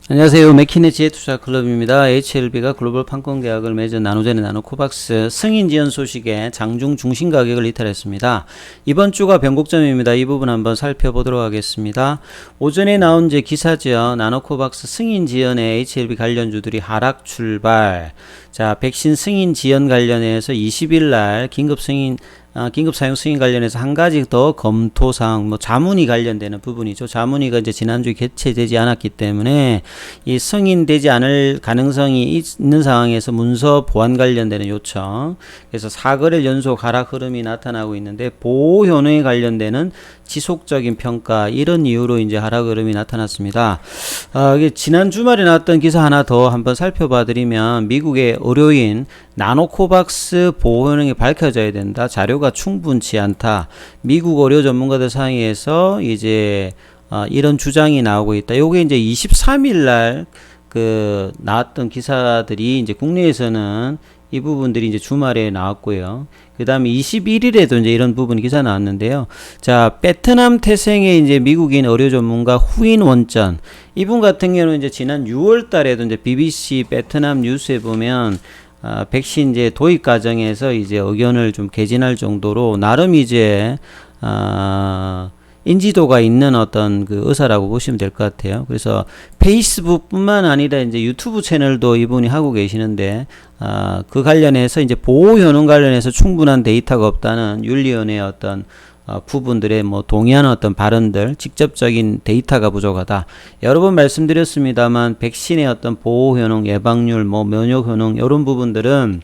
안녕하세요. 맥키네 지혜투자클럽입니다. HLB가 글로벌 판권 계약을 맺은 나노젠의 나노코박스 승인 지연 소식에 장중 중심 가격을 이탈했습니다. 이번 주가 변곡점입니다. 이 부분 한번 살펴보도록 하겠습니다. 오전에 나온 기사죠. 나노코박스 승인 지연에 HLB 관련주들이 하락 출발. 자, 백신 승인 지연 관련해서 20일 날 긴급 사용 승인 관련해서 한 가지 더 검토사항, 자문이 관련되는 부분이죠. 자문위가 이제 지난주에 개최되지 않았기 때문에 이 승인되지 않을 가능성이 있는 상황에서 문서 보완 관련되는 요청. 그래서 4거래일 연속 하락 흐름이 나타나고 있는데 보호 효능에 관련되는 지속적인 평가, 이런 이유로 이제 하락 흐름이 나타났습니다. 이게 지난 주말에 나왔던 기사 하나 더 한번 살펴봐 드리면, 미국의 의료인 나노코박스 보호 효능이 밝혀져야 된다. 자료가 충분치 않다. 미국 의료 전문가들 사이에서 이제 이런 주장이 나오고 있다. 요게 이제 23일 날 나왔던 기사들이 이제 국내에서는 이 부분들이 이제 주말에 나왔고요. 그 다음에 21일에도 이제 이런 부분 기사 나왔는데요. 자, 베트남 태생의 이제 미국인 의료 전문가 후인 원전. 이분 같은 경우는 이제 지난 6월 달에도 이제 BBC 베트남 뉴스에 보면 백신 이제 도입 과정에서 이제 의견을 좀 개진할 정도로 나름 이제 인지도가 있는 어떤 의사라고 보시면 될 것 같아요. 그래서 페이스북뿐만 아니라 이제 유튜브 채널도 이분이 하고 계시는데, 그 관련해서 이제 보호 효능 관련해서 충분한 데이터가 없다는 윤리위원회의 어떤 부분들에 동의하는 어떤 발언들, 직접적인 데이터가 부족하다. 여러 번 말씀드렸습니다만, 백신의 어떤 보호 효능, 예방률, 면역 효능, 이런 부분들은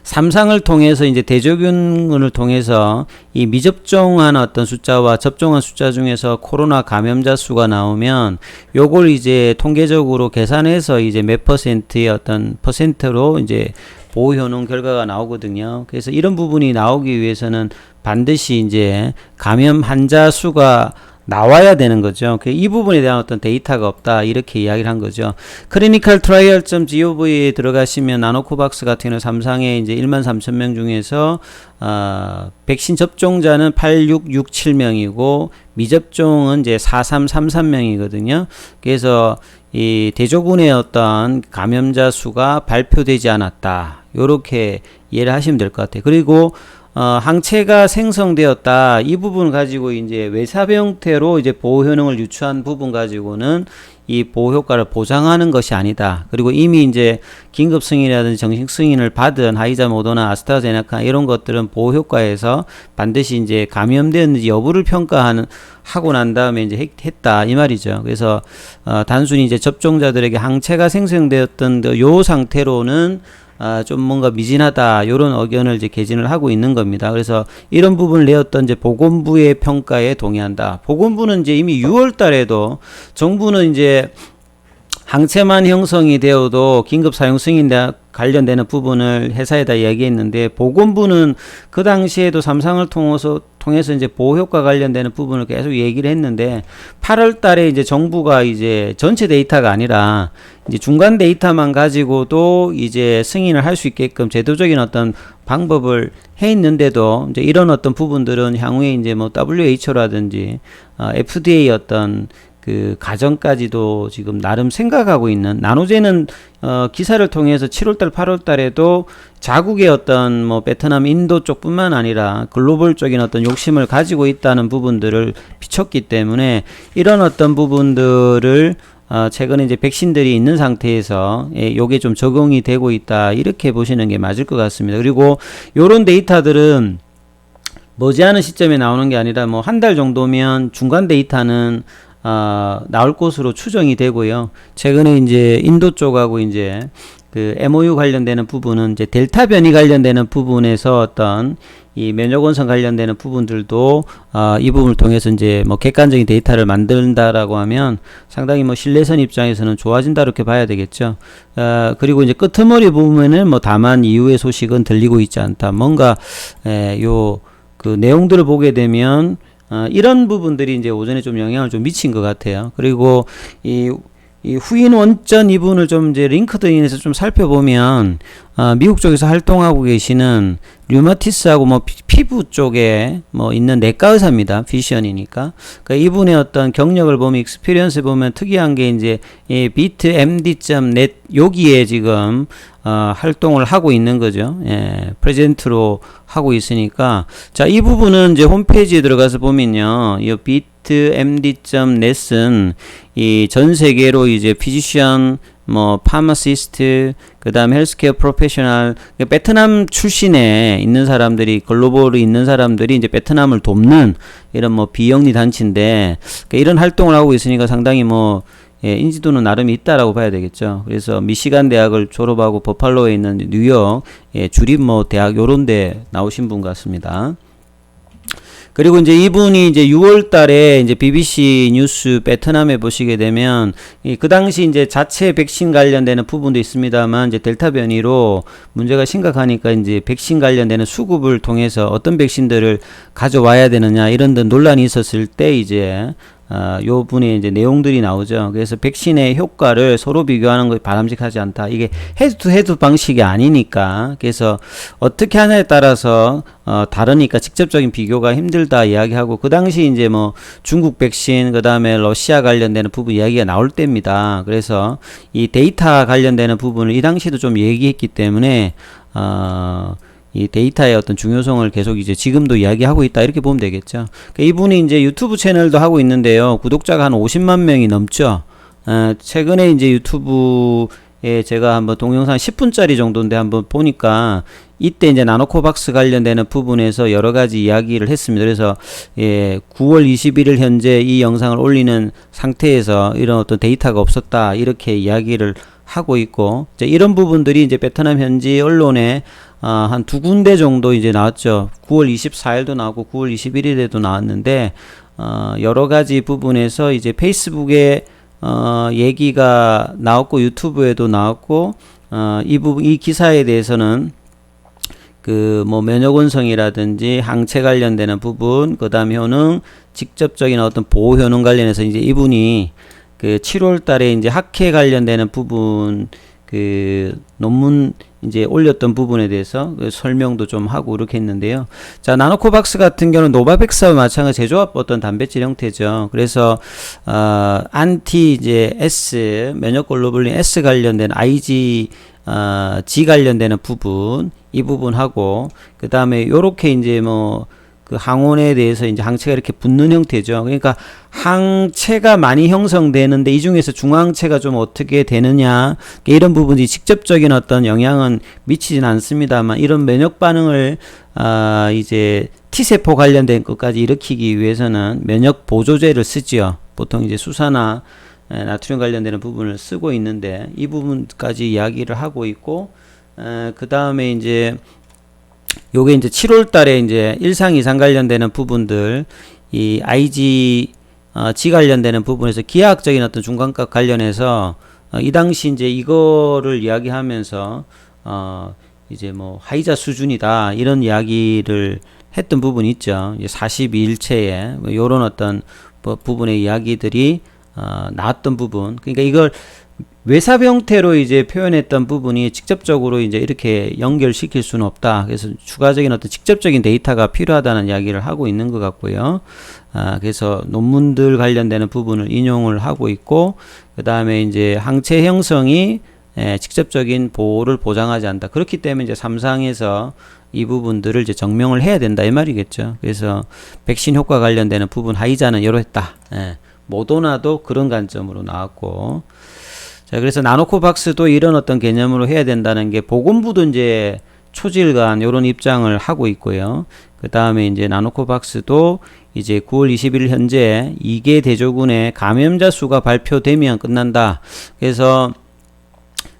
삼상을 통해서 이제 대조균을 통해서 이 미접종한 어떤 숫자와 접종한 숫자 중에서 코로나 감염자 수가 나오면 요걸 이제 통계적으로 계산해서 이제 몇 퍼센트의 어떤 퍼센트로 이제 보호 효능 결과가 나오거든요. 그래서 이런 부분이 나오기 위해서는 반드시 이제 감염 환자 수가 나와야 되는 거죠. 이 부분에 대한 어떤 데이터가 없다, 이렇게 이야기를 한 거죠. clinicaltrial.gov에 들어가시면 나노코박스 같은 경우는 삼상에 이제 13,000명 중에서 백신 접종자는 8,667명이고 미접종은 이제 4,333명이거든요. 그래서 이 대조군의 어떤 감염자 수가 발표되지 않았다, 요렇게 이해를 하시면 될 것 같아요. 그리고 항체가 생성되었다. 이 부분 가지고 이제 외삽 형태로 이제 보호 효능을 유추한 부분 가지고는 이 보호 효과를 보장하는 것이 아니다. 그리고 이미 이제 긴급 승인이라든지 정식 승인을 받은 화이자, 모더나, 아스트라제네카 이런 것들은 보호 효과에서 반드시 이제 감염되었는지 여부를 하고 난 다음에 이제 했다, 이 말이죠. 그래서 단순히 이제 접종자들에게 항체가 생성되었던 요 상태로는 좀 뭔가 미진하다, 요런 의견을 이제 개진을 하고 있는 겁니다. 그래서 이런 부분을 내었던 이제 보건부의 평가에 동의한다. 보건부는 이제 이미 6월 달에도 정부는 이제 항체만 형성이 되어도 긴급 사용 승인 관련되는 부분을 회사에다 얘기했는데, 보건부는 그 당시에도 삼상을 통해서 이제 보호 효과 관련되는 부분을 계속 얘기를 했는데, 8월 달에 이제 정부가 이제 전체 데이터가 아니라 이제 중간 데이터만 가지고도 이제 승인을 할 수 있게끔 제도적인 어떤 방법을 해 있는데도, 이제 이런 어떤 부분들은 향후에 이제 WHO라든지 FDA 어떤 가정까지도 지금 나름 생각하고 있는, 나노젠은 기사를 통해서 7월달 8월달에도 자국의 어떤 베트남, 인도 쪽뿐만 아니라 글로벌적인 어떤 욕심을 가지고 있다는 부분들을 비췄기 때문에, 이런 어떤 부분들을 최근에 이제 백신들이 있는 상태에서 요게 좀 적용이 되고 있다, 이렇게 보시는 게 맞을 것 같습니다. 그리고 요런 데이터들은 머지않은 시점에 나오는 게 아니라 한 달 정도면 중간 데이터는 나올 것으로 추정이 되고요. 최근에 이제 인도 쪽하고 이제 MOU 관련되는 부분은 이제 델타 변이 관련되는 부분에서 어떤 이 면역 원성 관련되는 부분들도 이 부분을 통해서 이제 객관적인 데이터를 만든다라고 하면 상당히 신뢰선 입장에서는 좋아진다, 이렇게 봐야 되겠죠. 그리고 이제 끄트머리 부분에는 다만 이후의 소식은 들리고 있지 않다. 뭔가 내용들을 보게 되면 이런 부분들이 이제 오전에 좀 영향을 좀 미친 것 같아요. 그리고 이 후인 원전 이분을 좀 이제 링크드인에서 좀 살펴보면 미국 쪽에서 활동하고 계시는 류마티스하고 뭐 피부 쪽에 뭐 있는 내과 의사입니다. 피지션이니까. 그러니까 이분의 어떤 경력을 보면, 익스피리언스 보면 특이한 게 이제 이 bitmd.net 여기에 지금 활동을 하고 있는 거죠. 예, 프레젠트로 하고 있으니까, 자, 이 부분은 이제 홈페이지에 들어가서 보면요, 이 bitmd.net은 이 전 세계로 이제 피지션, 뭐 파마시스트, 그다음에 헬스케어 프로페셔널, 베트남 출신에 있는 사람들이, 글로벌에 있는 사람들이 이제 베트남을 돕는 이런 뭐 비영리 단체인데, 그러니까 이런 활동을 하고 있으니까 상당히 뭐 예, 인지도는 나름 있다라고 봐야 되겠죠. 그래서 미시간 대학을 졸업하고 버팔로에 있는 뉴욕, 예, 주립 뭐 대학 요런 데 나오신 분 같습니다. 그리고 이제 이분이 이제 6월 달에 이제 BBC 뉴스 베트남에 보시게 되면, 그 당시 이제 자체 백신 관련되는 부분도 있습니다만, 이제 델타 변이로 문제가 심각하니까 이제 백신 관련되는 수급을 통해서 어떤 백신들을 가져와야 되느냐, 이런 데 논란이 있었을 때 이제 요 분의 이제 내용들이 나오죠. 그래서 백신의 효과를 서로 비교하는 것이 바람직하지 않다. 이게 헤드 투 헤드 방식이 아니니까. 그래서 어떻게 하냐에 따라서 다르니까 직접적인 비교가 힘들다 이야기하고, 그 당시 이제 뭐 중국 백신, 그 다음에 러시아 관련되는 부분 이야기가 나올 때입니다. 그래서 이 데이터 관련되는 부분을 이 당시도 좀 얘기했기 때문에 이 데이터의 어떤 중요성을 계속 이제 지금도 이야기하고 있다, 이렇게 보면 되겠죠. 그러니까 이분이 이제 유튜브 채널도 하고 있는데요. 구독자가 한 50만 명이 넘죠. 최근에 이제 유튜브에 제가 한번 동영상 10분짜리 정도인데 한번 보니까, 이때 이제 나노코박스 관련되는 부분에서 여러 가지 이야기를 했습니다. 그래서 예, 9월 21일 현재 이 영상을 올리는 상태에서 이런 어떤 데이터가 없었다, 이렇게 이야기를 하고 있고, 이제 이런 부분들이 이제 베트남 현지 언론에 한 두 군데 정도 이제 나왔죠. 9월 24일도 나오고 9월 21일에도 나왔는데, 여러 가지 부분에서 이제 페이스북에 얘기가 나왔고, 유튜브에도 나왔고, 이 기사에 대해서는 그 뭐 면역 원성이라든지 항체 관련되는 부분, 그 다음 효능, 직접적인 어떤 보호 효능 관련해서 이제 이분이 그 7월 달에 이제 학회 관련되는 부분, 그 논문 이제 올렸던 부분에 대해서 그 설명도 좀 하고 이렇게 했는데요. 자, 나노코박스 같은 경우는 노바백스와 마찬가지 제조합 어떤 단백질 형태죠. 그래서 안티 이제 S, 면역 글로불린 S 관련된 IG G 관련되는 부분, 이 부분하고, 그 다음에 요렇게 이제 뭐 그 항원에 대해서 이제 항체가 이렇게 붙는 형태죠. 그러니까 항체가 많이 형성되는데 이 중에서 중항체가 좀 어떻게 되느냐, 이런 부분이 직접적인 어떤 영향은 미치진 않습니다만, 이런 면역 반응을 이제 T세포 관련된 것까지 일으키기 위해서는 면역 보조제를 쓰지요. 보통 이제 수사나 나트륨 관련되는 부분을 쓰고 있는데, 이 부분까지 이야기를 하고 있고, 그 다음에 이제 요게 이제 7월 달에 이제 1상 2상 관련되는 부분들, 이 IG G 관련되는 부분에서 기하학적인 어떤 중간값 관련해서 이 당시 이제 이거를 이야기하면서 이제 뭐 하이자 수준이다, 이런 이야기를 했던 부분이 있죠. 42일체에 뭐 요런 어떤 부분의 이야기들이 나왔던 부분. 그러니까 이걸 외삽 형태로 이제 표현했던 부분이 직접적으로 이제 이렇게 연결시킬 수는 없다. 그래서 추가적인 어떤 직접적인 데이터가 필요하다는 이야기를 하고 있는 것 같고요. 그래서 논문들 관련되는 부분을 인용을 하고 있고, 그 다음에 이제 항체 형성이 직접적인 보호를 보장하지 않는다. 그렇기 때문에 이제 3상에서 이 부분들을 이제 증명을 해야 된다, 이 말이겠죠. 그래서 백신 효과 관련되는 부분 하이자는 이러했다. 모더나도 그런 관점으로 나왔고, 자, 그래서 나노코박스도 이런 어떤 개념으로 해야 된다는 게, 보건부도 이제 초질간 이런 입장을 하고 있고요. 그 다음에 이제 나노코박스도 이제 9월 21일 현재 2개 대조군의 감염자 수가 발표되면 끝난다. 그래서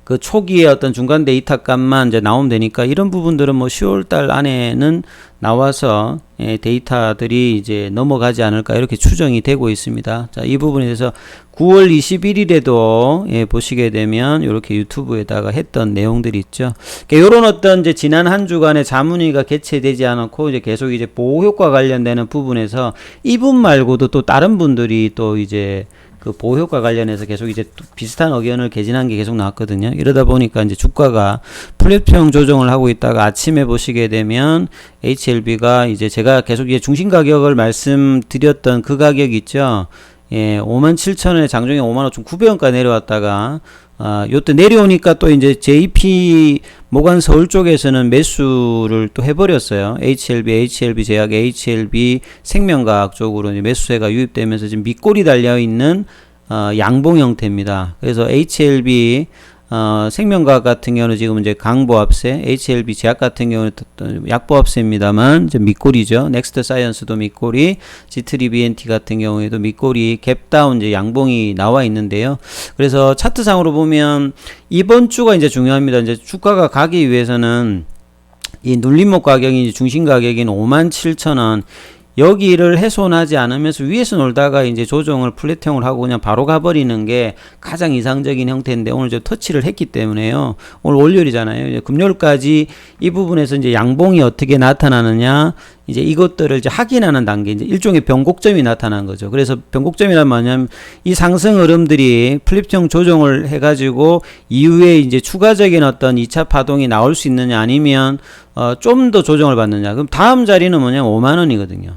그 초기에 어떤 중간 데이터 값만 이제 나오면 되니까, 이런 부분들은 뭐 10월 달 안에는 나와서 데이터들이 이제 넘어가지 않을까 이렇게 추정이 되고 있습니다. 자, 이 부분에 대해서 9월 21일에도 보시게 되면 이렇게 유튜브에다가 했던 내용들이 있죠. 이런 어떤 이제 지난 한 주간의 자문위가 개최되지 않았고 이제 계속 이제 보호 효과 관련되는 부분에서 이분 말고도 또 다른 분들이 또 이제 그 보호 효과 관련해서 계속 이제 비슷한 의견을 개진한 게 계속 나왔거든요. 이러다 보니까 이제 주가가 플랫형 조정을 하고 있다가 아침에 보시게 되면 HLB가 이제 제가 계속 이제 중심 가격을 말씀드렸던 그 가격 있죠. 57,000원에 장중에 55,900원까지 내려왔다가 요때 내려오니까 또 이제 JP 모간 서울 쪽에서는 매수를 또 해버렸어요. HLB 제약, HLB 생명과학 쪽으로 이제 매수세가 유입되면서 지금 밑골이 달려있는 양봉 형태입니다. 그래서 HLB 생명과학 같은 경우는 지금 이제 강보합세, HLB 제약 같은 경우는 약보합세입니다만 이제 밑골이죠. 넥스트 사이언스도 밑골이, G3BNT 같은 경우에도 밑골이 갭다운 이제 양봉이 나와 있는데요. 그래서 차트상으로 보면 이번 주가 이제 중요합니다. 이제 주가가 가기 위해서는 이 눌림목 가격이 중심 가격인 57,000원 여기를 훼손하지 않으면서 위에서 놀다가 이제 조정을 플랫형을 하고 그냥 바로 가버리는 게 가장 이상적인 형태인데 오늘 저 터치를 했기 때문에요. 오늘 월요일이잖아요. 이제 금요일까지 이 부분에서 이제 양봉이 어떻게 나타나느냐 이제 이것들을 이제 확인하는 단계, 이제 일종의 변곡점이 나타난 거죠. 그래서 변곡점이란 뭐냐면 이 상승 흐름들이 플립형 조정을 해가지고 이후에 이제 추가적인 어떤 2차 파동이 나올 수 있느냐 아니면 좀 더 조정을 받느냐. 그럼 다음 자리는 뭐냐면 5만원이거든요.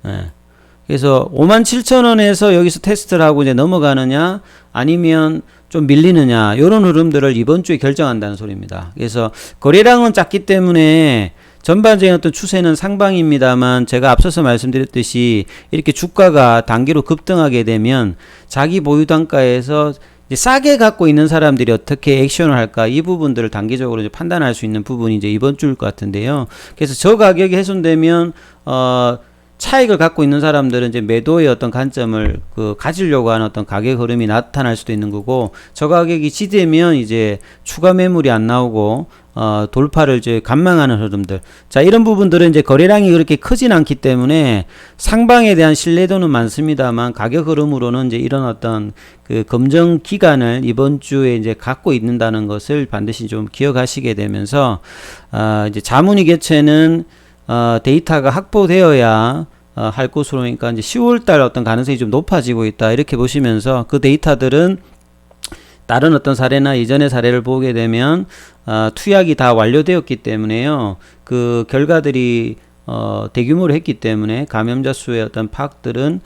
예. 그래서 57,000원에서 여기서 테스트를 하고 이제 넘어가느냐 아니면 좀 밀리느냐 이런 흐름들을 이번 주에 결정한다는 소리입니다. 그래서 거래량은 작기 때문에 전반적인 어떤 추세는 상방입니다만 제가 앞서서 말씀드렸듯이 이렇게 주가가 단기로 급등하게 되면 자기 보유 단가에서 이제 싸게 갖고 있는 사람들이 어떻게 액션을 할까 이 부분들을 단기적으로 이제 판단할 수 있는 부분이 이제 이번 주일 것 같은데요. 그래서 저 가격이 훼손되면 차익을 갖고 있는 사람들은 이제 매도의 어떤 관점을 가지려고 하는 어떤 가격 흐름이 나타날 수도 있는 거고 저 가격이 지되면 이제 추가 매물이 안 나오고 돌파를 이제 관망하는 흐름들. 자, 이런 부분들은 이제 거래량이 그렇게 크진 않기 때문에 상방에 대한 신뢰도는 많습니다만 가격 흐름으로는 이제 이런 어떤 그 검증 기간을 이번 주에 이제 갖고 있는다는 것을 반드시 좀 기억하시게 되면서 이제 자문위 개최는 데이터가 확보되어야 할 것으로 그러니까 이제 10월달 어떤 가능성이 좀 높아지고 있다 이렇게 보시면서 그 데이터들은 다른 어떤 사례나 이전의 사례를 보게 되면 투약이 다 완료되었기 때문에요. 그 결과들이 대규모로 했기 때문에 감염자 수의 어떤 파악들은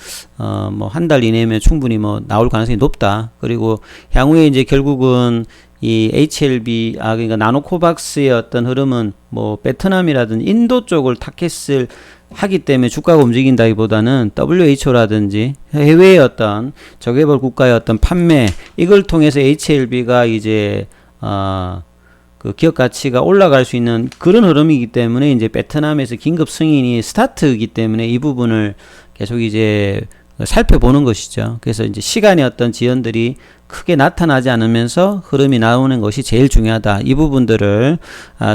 뭐 한 달 이내면 충분히 뭐 나올 가능성이 높다. 그리고 향후에 이제 결국은 이 HLB 그러니까 나노코박스의 어떤 흐름은 뭐 베트남이라든지 인도 쪽을 타겟을 하기 때문에 주가가 움직인다기보다는 WHO라든지 해외의 어떤 저개발 국가의 어떤 판매 이걸 통해서 HLB가 이제 그 기업 가치가 올라갈 수 있는 그런 흐름이기 때문에 이제 베트남에서 긴급 승인이 스타트이기 때문에 이 부분을 계속 이제 살펴보는 것이죠. 그래서 이제 시간의 어떤 지연들이 크게 나타나지 않으면서 흐름이 나오는 것이 제일 중요하다. 이 부분들을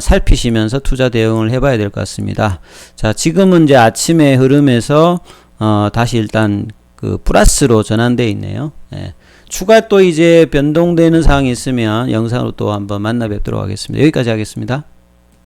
살피시면서 투자 대응을 해봐야 될 것 같습니다. 자, 지금은 이제 아침의 흐름에서 다시 일단 그 플러스로 전환되어 있네요. 예. 추가 또 이제 변동되는 사항이 있으면 영상으로 또 한번 만나 뵙도록 하겠습니다. 여기까지 하겠습니다.